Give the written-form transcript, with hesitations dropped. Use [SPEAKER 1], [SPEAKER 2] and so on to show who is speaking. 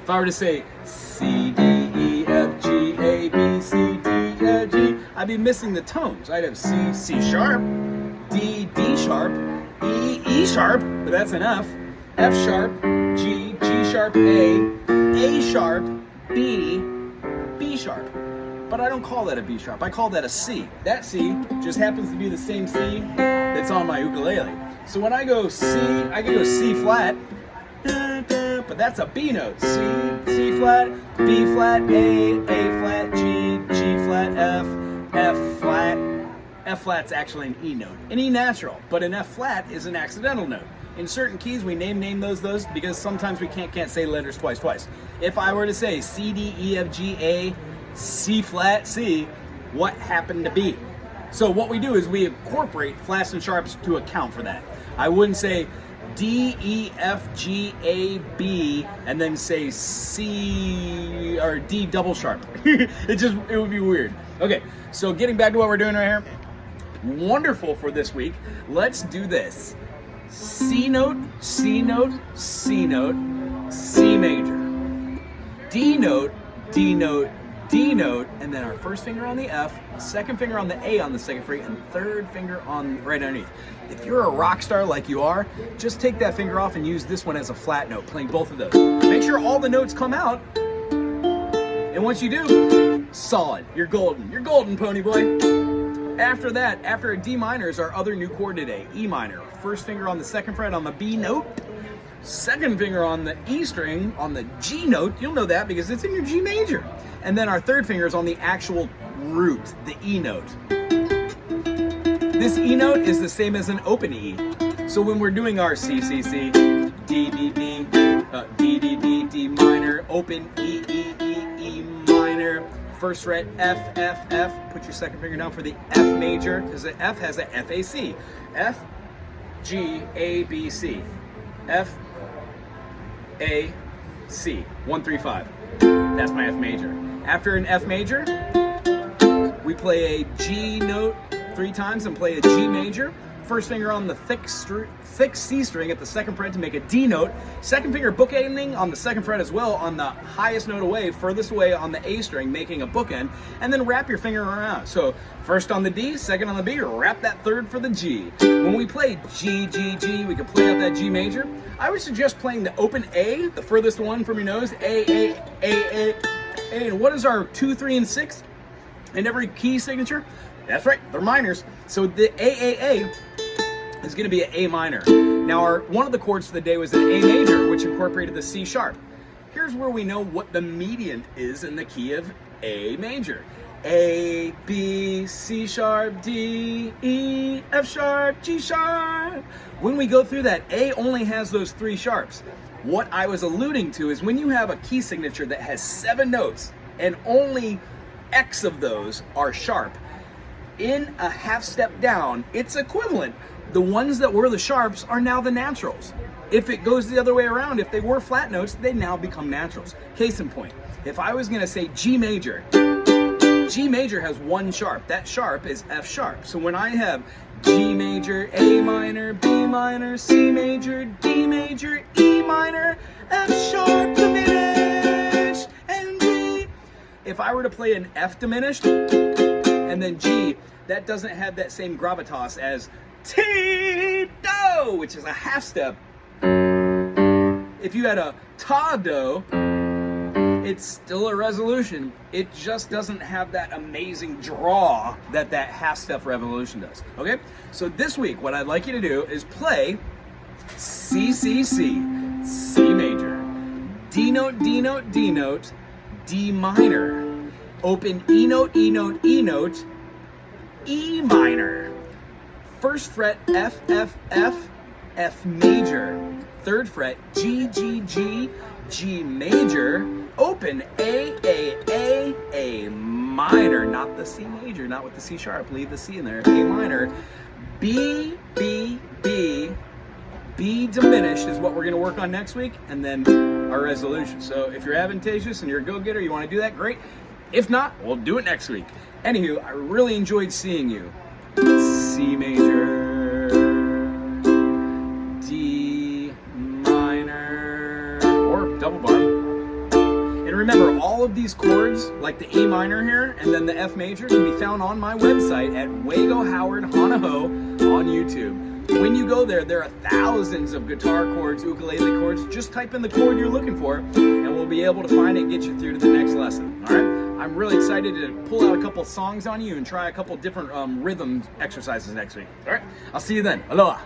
[SPEAKER 1] If I were to say C, D, E, F, G, A, B, C, D, F, G, I'd be missing the tones. I'd have C, C sharp, D, D sharp, E, E sharp, but that's an F sharp, G, G sharp, A sharp, B, B sharp. But I don't call that a B sharp, I call that a C. That C just happens to be the same C that's on my ukulele. So when I go C, I can go C flat, but that's a B note. C, C flat, B flat, A flat, G, G flat, F flat. F flat's actually an E note, an E natural, but an F flat is an accidental note. In certain keys, we name those because sometimes we can't say letters twice. If I were to say C, D, E, F, G, A, C flat, C, what happened to B? So what we do is we incorporate flats and sharps to account for that. I wouldn't say D, E, F, G, A, B, and then say C or D double sharp. It would be weird. Okay, so getting back to what we're doing right here. Wonderful for this week. Let's do this. C note, C note, C note, C major. D note, D note, D note, and then our first finger on the F, second finger on the A on the second fret, and third finger on right underneath. If you're a rock star like you are, just take that finger off and use this one as a flat note, playing both of those. Make sure all the notes come out, and once you do, solid. You're golden. You're golden, pony boy. After that, after a D minor is our other new chord today, E minor. First finger on the second fret on the B note, second finger on the E string on the G note. You'll know that because it's in your G major. And then our third finger is on the actual root, the E note. This E note is the same as an open E. So when we're doing our C, C, C, D, D, D, D, D, D, D minor, open E, E, E, E minor, first fret F, F, F, put your second finger down for the F major, because the F has a F, A, C. F, G, A, B, C. F, A, C. 1, 3, 5. That's my F major. After an F major, we play a G note 3 times and play a G major. First finger on the thick C string at the second fret to make a D note. Second finger bookending on the second fret as well on the highest note away, furthest away on the A string, making a bookend. And then wrap your finger around. So first on the D, second on the B, wrap that third for the G. When we play G, G, G, we can play out that G major. I would suggest playing the open A, the furthest one from your nose, A. And what is our 2, 3, and 6 in every key signature? That's right, they're minors. So the A is going to be an A minor. Now, one of the chords for the day was an A major, which incorporated the C sharp. Here's where we know what the median is in the key of A major. A, B, C sharp, D, E, F sharp, G sharp. When we go through that, A only has those 3 sharps. What I was alluding to is when you have a key signature that has 7 notes and only X of those are sharp, in a half step down, it's equivalent. The ones that were the sharps are now the naturals. If it goes the other way around, if they were flat notes, they now become naturals. Case in point, if I was gonna say G major has 1 sharp. That sharp is F sharp. So when I have G major, A minor, B minor, C major, D major, E minor, F sharp diminished, and G. If I were to play an F diminished and then G, that doesn't have that same gravitas as T-do, which is a half step. If you had a ta-do, it's still a resolution. It just doesn't have that amazing draw that half step revolution does. Okay? So this week, what I'd like you to do is play C, C, C, C major, D note, D note, D note, D minor, open E note, E note, E note, E minor, first fret F, F, F, F major, third fret G, G, G, G major, open A minor, not the C major, not with the C sharp, leave the C in there, A minor, B, B, B, B diminished is what we're going to work on next week, and then our resolution. So if you're advantageous and you're a go-getter, you want to do that, great. If not, we'll do it next week. Anywho, I really enjoyed seeing you. C major, D minor, or double bottom, remember, all of these chords, like the E minor here and then the F major, can be found on my website at Wago Howard Hanaho on YouTube. When you go there, there are thousands of guitar chords, ukulele chords. Just type in the chord you're looking for, and we'll be able to find it and get you through to the next lesson. All right? I'm really excited to pull out a couple songs on you and try a couple different rhythm exercises next week. All right? I'll see you then. Aloha.